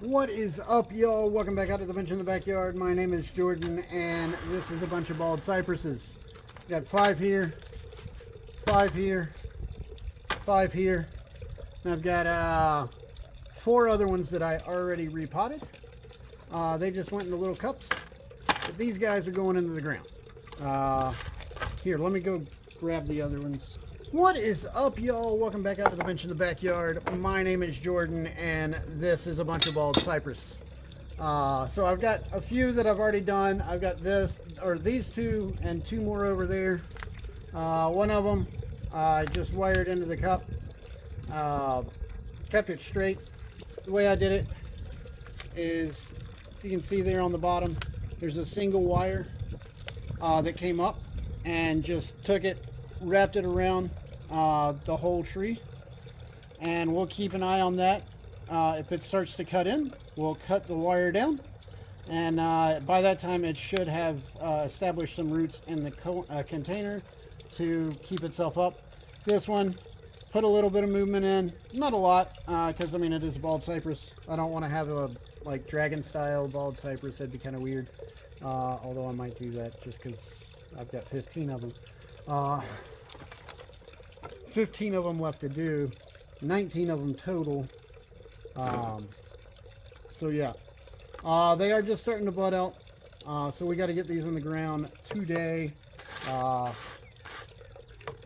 What is up, y'all? Welcome back out to the bench in the backyard. My name is Jordan, and this is a bunch of bald cypresses. Got 5 here, 5 here, 5 here. And I've got 4 other ones that I already repotted. They just went into little cups, but these guys are going into the ground. Here, let me go grab the other ones. What is up, y'all? Welcome back out to the bench in the backyard. My name is Jordan, and this is a bunch of bald cypress. So I've got a few that I've already done. I've got this, or these 2, and 2 more over there. One of them I just wired into the cup, kept it straight. The way I did it is, you can see there on the bottom, there's a single wire that came up, and just took it, wrapped it around the whole tree, and we'll keep an eye on that. If it starts to cut in, we'll cut the wire down, and by that time it should have established some roots in the container to keep itself up. This one, put a little bit of movement in, not a lot, because I mean it is a bald cypress. I don't want to have a like dragon style bald cypress. That'd be kind of weird, although I might do that just because I've got 15 of them. 15 of them left to do, 19 of them total. So yeah, they are just starting to bud out, so we got to get these in the ground today.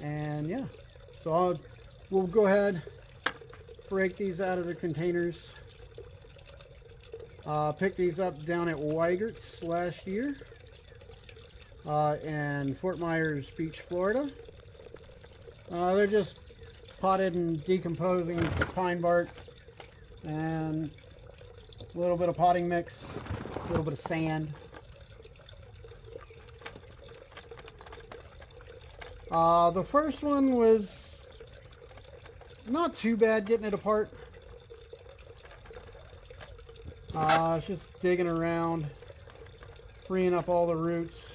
And yeah, so we'll go ahead, break these out of the containers. Picked these up down at Weigert's last year in Fort Myers Beach, Florida. They're just potted and decomposing pine bark and a little bit of potting mix, a little bit of sand. The first one was not too bad getting it apart. It's just digging around, freeing up all the roots.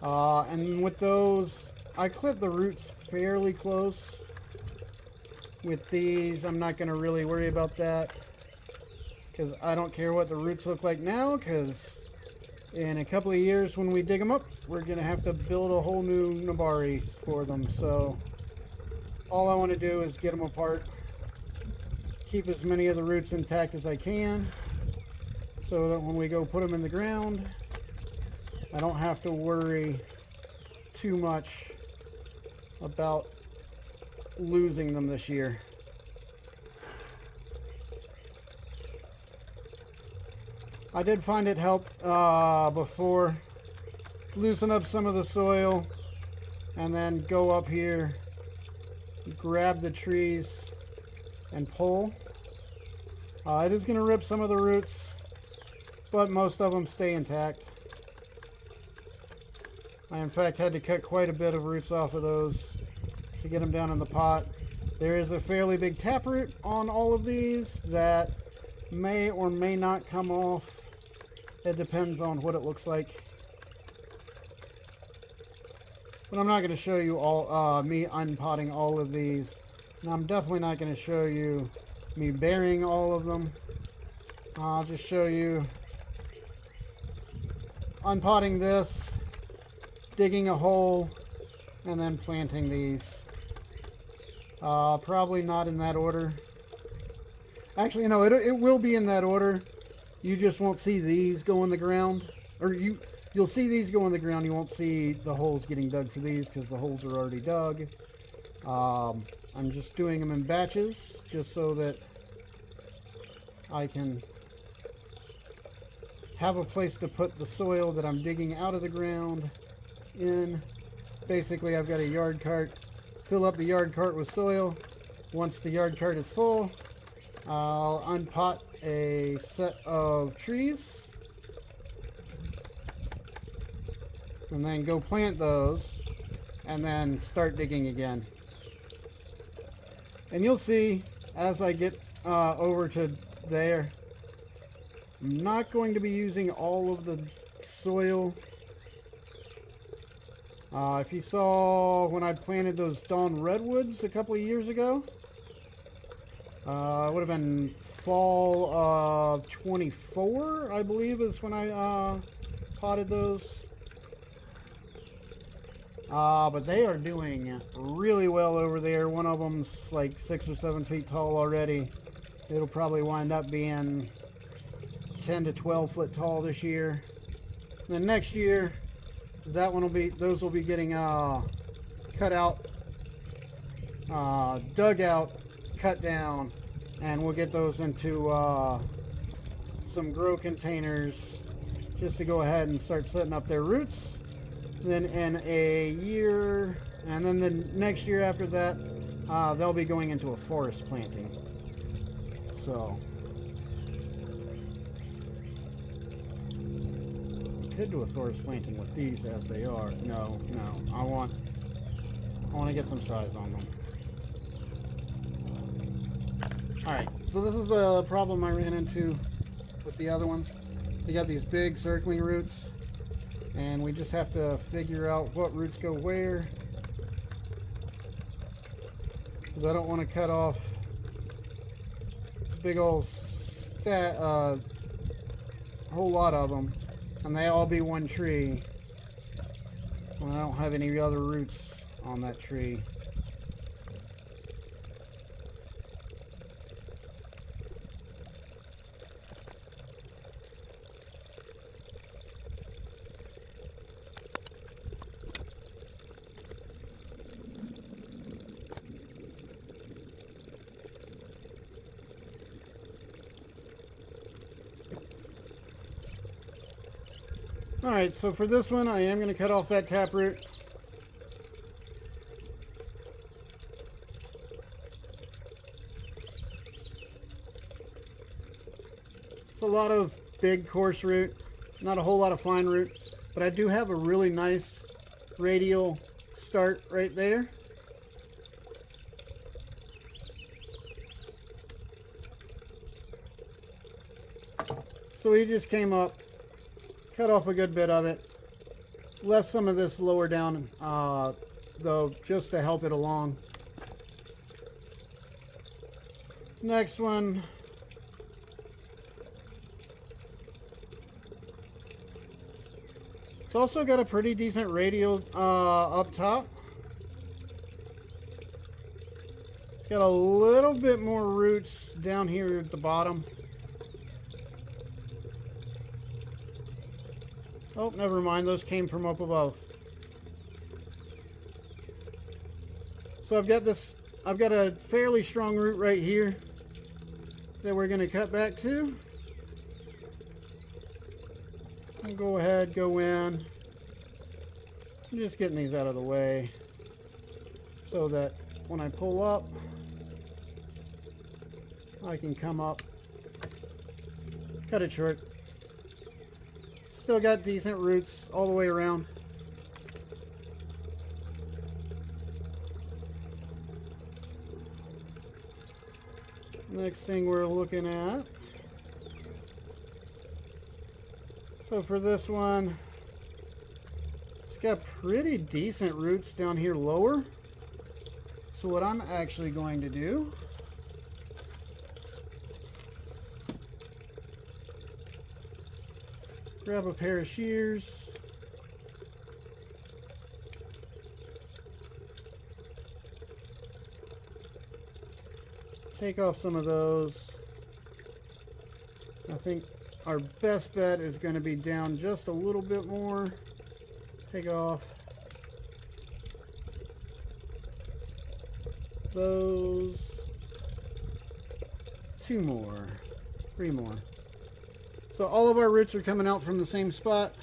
And with those, I clip the roots fairly close. With these, I'm not going to really worry about that, because I don't care what the roots look like now, because in a couple of years when we dig them up, we're going to have to build a whole new nabari for them. So all I want to do is get them apart, keep as many of the roots intact as I can, so that when we go put them in the ground, I don't have to worry too much about losing them this year. I did find it helped before, loosen up some of the soil, and then go up here, grab the trees, and pull. It is going to rip some of the roots, but most of them stay intact. I in fact had to cut quite a bit of roots off of those to get them down in the pot. There is a fairly big taproot on all of these that may or may not come off. It depends on what it looks like. But I'm not going to show you all me unpotting all of these. And I'm definitely not going to show you me burying all of them. I'll just show you unpotting this, digging a hole, and then planting these. Probably not in that order. Actually, no, it will be in that order. You just won't see these go in the ground. Or you'll see these go in the ground. You won't see the holes getting dug for these because the holes are already dug. I'm just doing them in batches just so that I can have a place to put the soil that I'm digging out of the ground in. Basically, I've got a yard cart. Fill up the yard cart with soil. Once the yard cart is full, I'll unpot a set of trees and then go plant those and then start digging again. And you'll see as I get over to there, I'm not going to be using all of the soil. If you saw when I planted those dawn redwoods a couple of years ago, It would have been fall of 24, I believe, is when I potted those. But they are doing really well over there. One of them's like 6 or 7 feet tall already. It'll probably wind up being 10 to 12 foot tall this year. And then next year, those will be getting cut out, dug out, cut down, and we'll get those into some grow containers just to go ahead and start setting up their roots. Then in a year, and then the next year after that, they'll be going into a forest planting. So could do a forest planting with these as they are. No, I want to get some size on them. Alright, so this is the problem I ran into with the other ones. They got these big circling roots, and we just have to figure out what roots go where, because I don't want to cut off big old whole lot of them and they all be one tree when I don't have any other roots on that tree. Alright, so for this one, I am going to cut off that taproot. It's a lot of big, coarse root, not a whole lot of fine root, but I do have a really nice radial start right there. So he just came up, cut off a good bit of it, left some of this lower down though, just to help it along. Next one, it's also got a pretty decent radial up top. It's got a little bit more roots down here at the bottom. Oh, never mind. Those came from up above. So I've got a fairly strong root right here that we're going to cut back to. I'll go ahead, go in. I'm just getting these out of the way so that when I pull up, I can come up, cut it short. Still got decent roots all the way around. Next thing we're looking at. So for this one, it's got pretty decent roots down here lower. So what I'm actually going to do, grab a pair of shears, take off some of those. I think our best bet is going to be down just a little bit more. Take off those, 2 more, 3 more. So all of our roots are coming out from the same spot.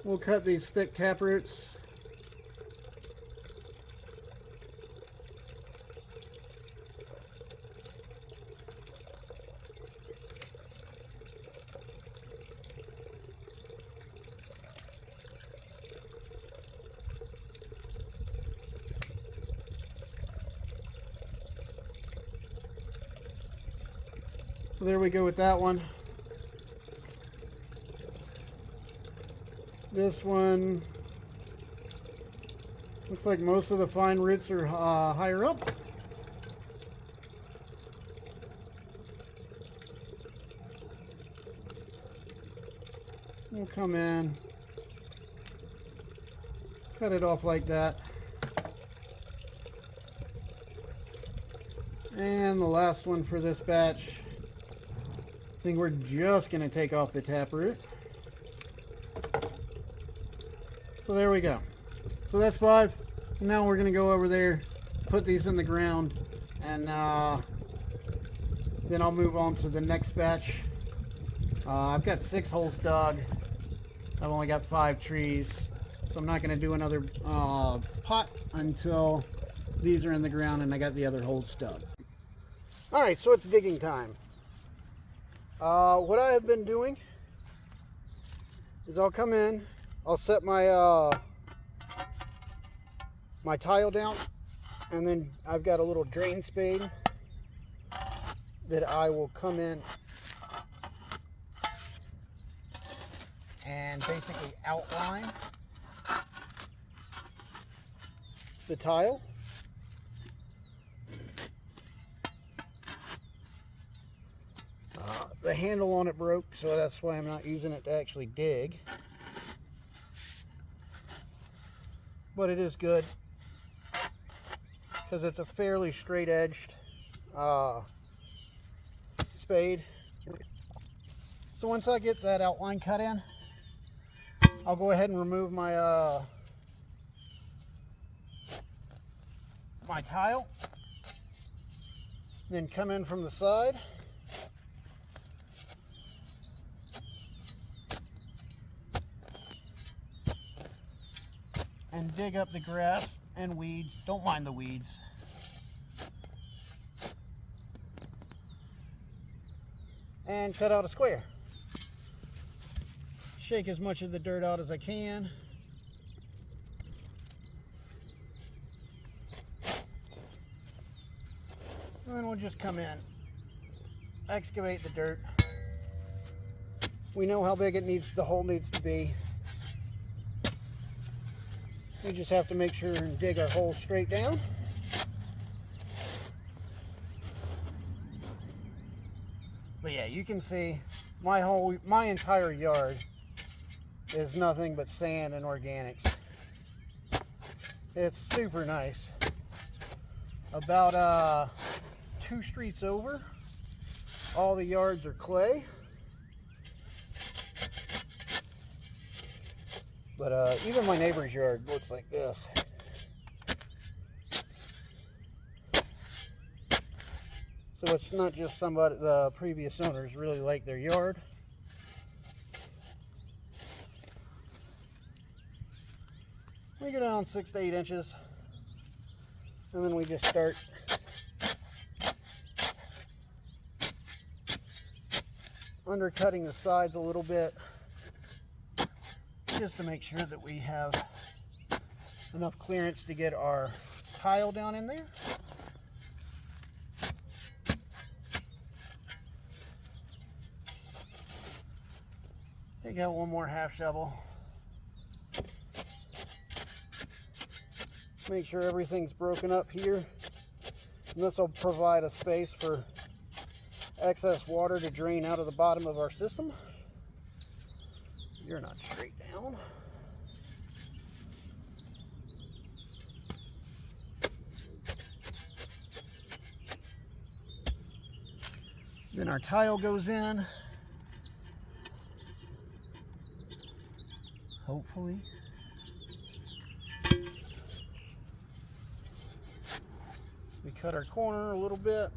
We'll cut these thick tap roots. So there we go with that one. This one looks like most of the fine roots are higher up. We'll come in, cut it off like that. And the last one for this batch, I think we're just going to take off the taproot. So there we go. So that's 5. Now we're going to go over there, put these in the ground, and then I'll move on to the next batch. I've got 6 holes dug. I've only got 5 trees, so I'm not going to do another pot until these are in the ground and I got the other holes dug. Alright, so it's digging time. What I have been doing is I'll come in, I'll set my my tile down, and then I've got a little drain spade that I will come in and basically outline the tile. The handle on it broke, so that's why I'm not using it to actually dig. But it is good because it's a fairly straight edged spade. So once I get that outline cut in, I'll go ahead and remove my my tile, then come in from the side. And dig up the grass and weeds. Don't mind the weeds. And cut out a square. Shake as much of the dirt out as I can. And then we'll just come in, excavate the dirt. We know how big the hole needs to be. We just have to make sure and dig our hole straight down. But yeah, you can see my entire yard is nothing but sand and organics. It's super nice. About 2 streets over, all the yards are clay. But even my neighbor's yard looks like this. So it's not just the previous owners really like their yard. We go down 6 to 8 inches. And then we just start undercutting the sides a little bit, just to make sure that we have enough clearance to get our tile down in there. Take out one more half shovel. Make sure everything's broken up here. And this will provide a space for excess water to drain out of the bottom of our system. You're not straight down. Then our tile goes in. Hopefully. We cut our corner a little bit.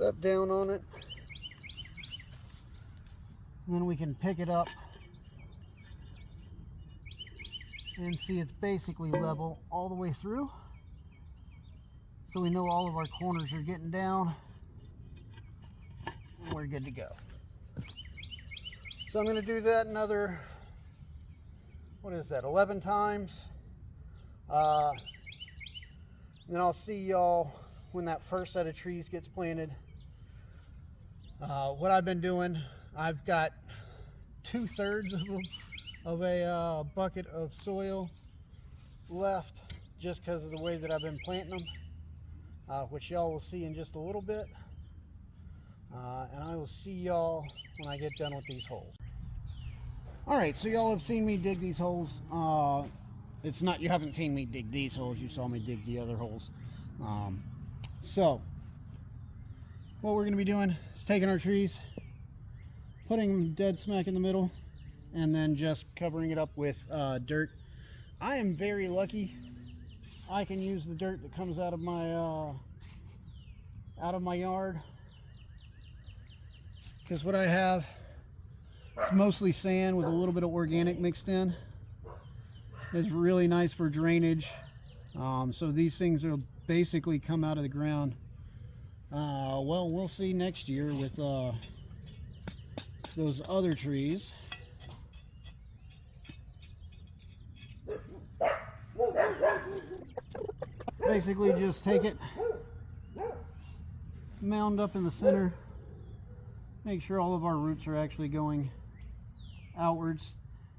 step down on it. And then we can pick it up and see it's basically level all the way through. So we know all of our corners are getting down and we're good to go. So I'm going to do that another, what is that, 11 times. Then I'll see y'all when that first set of trees gets planted. What I've been doing, I've got 2/3 of a bucket of soil left just because of the way that I've been planting them, which y'all will see in just a little bit. And I will see y'all when I get done with these holes. Alright, so y'all have seen me dig these holes. It's not, you haven't seen me dig these holes, you saw me dig the other holes. So, what we're going to be doing is taking our trees, putting them dead smack in the middle, and then just covering it up with dirt. I am very lucky. I can use the dirt that comes out of my yard, because what I have is mostly sand with a little bit of organic mixed in. It's really nice for drainage. So these things will basically come out of the ground. Well, we'll see next year with those other trees. Basically just take it, mound up in the center, make sure all of our roots are actually going outwards.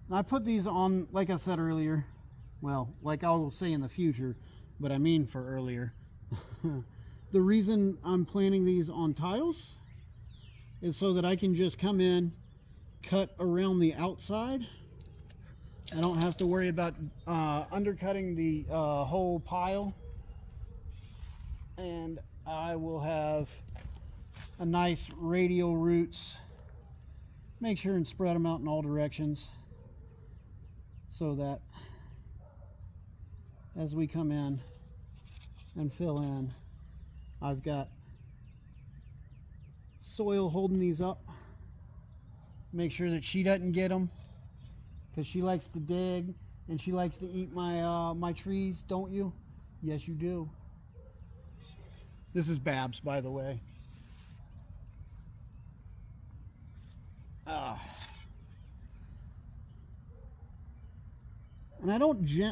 And I put these on, like I said earlier, well, like I will say in the future, but I mean for earlier. The reason I'm planting these on tiles is so that I can just come in, cut around the outside. I don't have to worry about undercutting the whole pile. And I will have a nice radial roots. Make sure and spread them out in all directions, so that as we come in and fill in, I've got soil holding these up. Make sure that she doesn't get them, because she likes to dig and she likes to eat my my trees, don't you? Yes, you do. This is Babs, by the way. And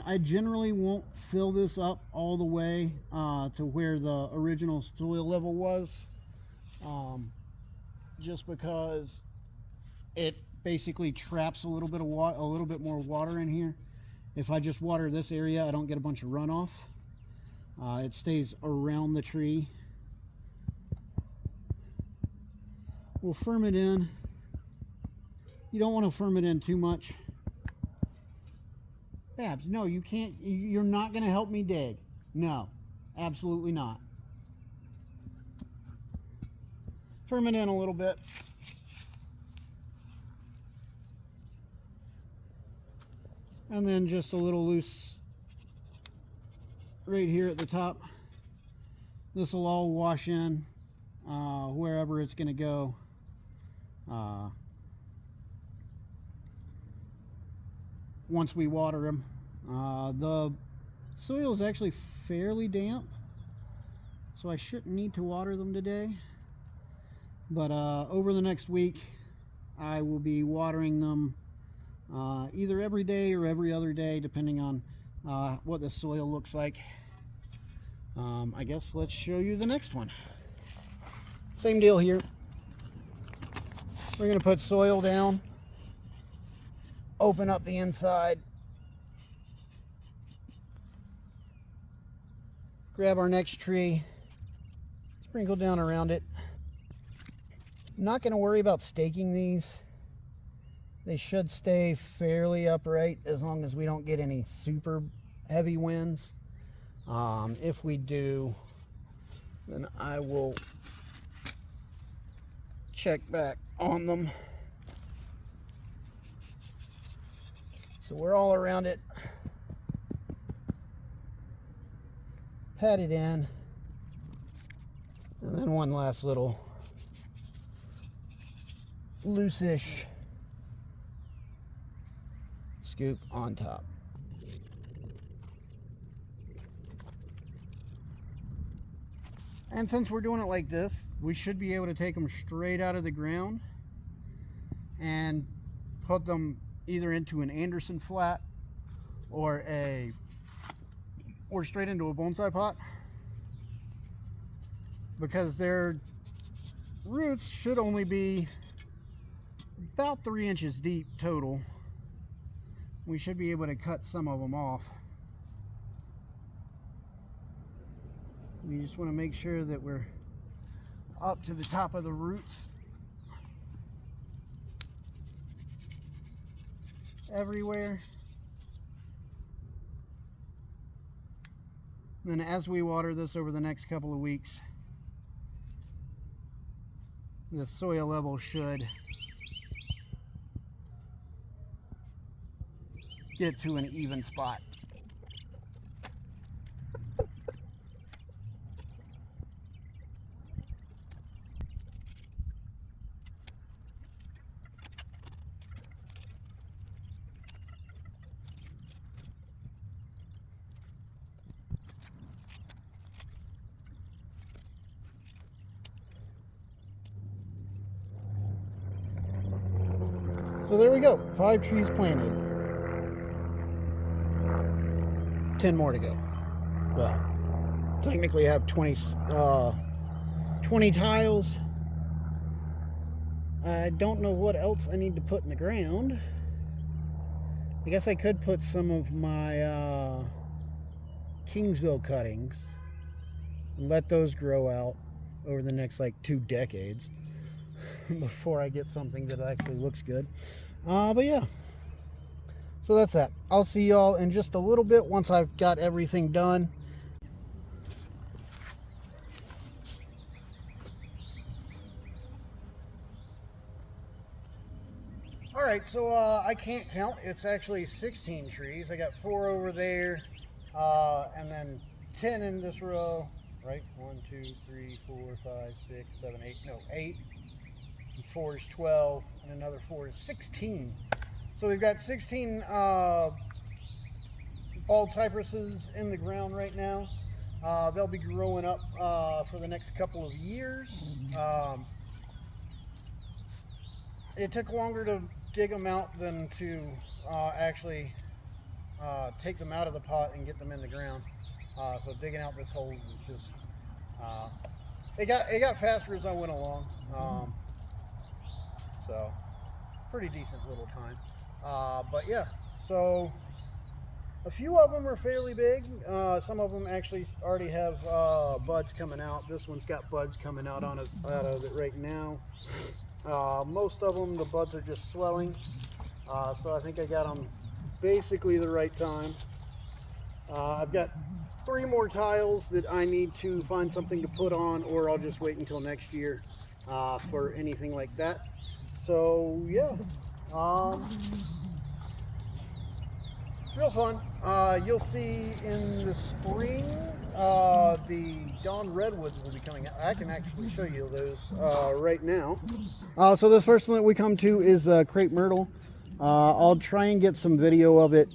I generally won't fill this up all the way to where the original soil level was, just because it basically traps a little bit of water, a little bit more water in here. If I just water this area, I don't get a bunch of runoff. It stays around the tree. We'll firm it in. You don't want to firm it in too much. Babs, no, you can't. You're not going to help me dig. No, absolutely not. Firm it in a little bit. And then just a little loose right here at the top. This will all wash in wherever it's going to go. Once we water them. The soil is actually fairly damp, so I shouldn't need to water them today. But over the next week, I will be watering them either every day or every other day, depending on what the soil looks like. I guess let's show you the next one. Same deal here. We're going to put soil down, open up the inside, grab our next tree, sprinkle down around it. I'm not going to worry about staking these. They should stay fairly upright as long as we don't get any super heavy winds. If we do, then I will check back on them. So we're all around it. Pat it in. And then one last little loose-ish scoop on top. And since we're doing it like this, we should be able to take them straight out of the ground and put them either into an Anderson flat or straight into a bonsai pot, because their roots should only be about 3 inches deep total. We should be able to cut some of them off. We just want to make sure that we're up to the top of the roots everywhere. Then as we water this over the next couple of weeks, the soil level should get to an even spot. So there we go, 5 trees planted. 10 more to go. Well, technically I have 20 tiles. I don't know what else I need to put in the ground. I guess I could put some of my Kingsville cuttings and let those grow out over the next like 2 decades before I get something that actually looks good. But yeah, so that's that. I'll see y'all in just a little bit once I've got everything done. Alright, so I can't count. It's actually 16 trees. I got 4 over there, and then 10 in this row. Right? 1, 2, 3, 4, 5, 6, 7, 8. No, 8. And 4 is 12, and another 4 is 16. So we've got 16 bald cypresses in the ground right now. They'll be growing up for the next couple of years. It took longer to dig them out than to actually take them out of the pot and get them in the ground. So digging out this hole was just it got faster as I went along. So pretty decent little time. But yeah, so a few of them are fairly big. Some of them actually already have buds coming out. This one's got buds coming out out of it right now. Most of them, the buds are just swelling. So I think I got them basically the right time. I've got 3 more tiles that I need to find something to put on, or I'll just wait until next year for anything like that. So yeah, real fun. You'll see in the spring the dawn redwoods will be coming out. I can actually show you those right now. So this first one that we come to is crepe myrtle. I'll try and get some video of it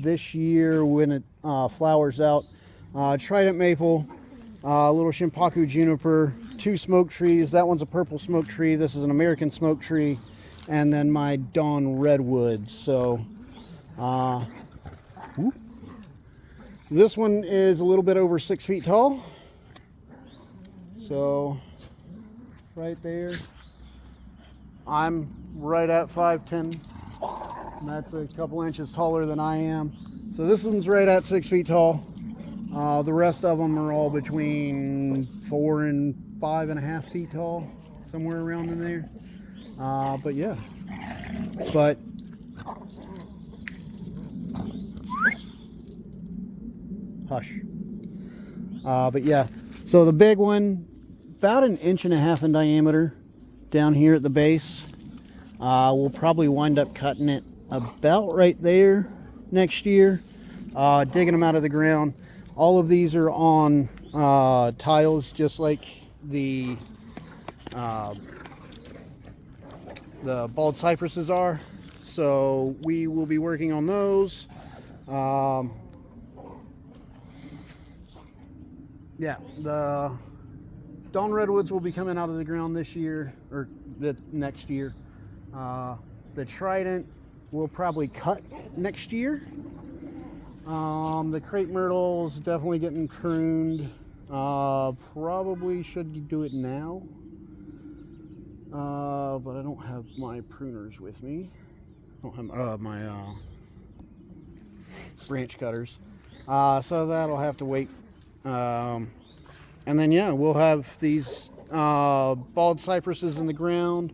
this year when it flowers out. Trident maple, little shimpaku juniper, 2 smoke trees. That one's a purple smoke tree. This is an American smoke tree, and then my dawn redwood. So this one is a little bit over 6 feet tall. So right there, I'm right at 5'10". That's a couple inches taller than I am. So this one's right at 6 feet tall. The rest of them are all between 4 and 5.5 feet tall, somewhere around in there. But yeah, but hush. But yeah, so the big one, about 1.5 inches in diameter down here at the base. We'll probably wind up cutting it about right there next year, digging them out of the ground. All of these are on tiles, just like the the bald cypresses are. So we will be working on those. Yeah, the dawn redwoods will be coming out of the ground this year, or the next year. The trident will probably cut next year. The crepe myrtle's definitely getting pruned. Probably should do it now. But I don't have my pruners with me. I don't have my branch cutters. So that'll have to wait. And then, yeah, we'll have these bald cypresses in the ground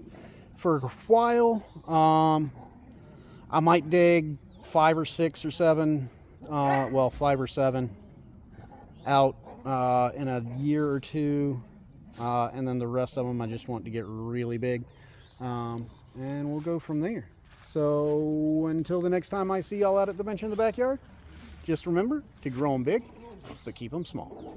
for a while. I might dig 5 or 6 or 7, 5 or 7 out in a year or two. And then the rest of them I just want to get really big. And we'll go from there. So until the next time I see y'all out at the bench in the backyard, just remember to grow them big, but keep them small.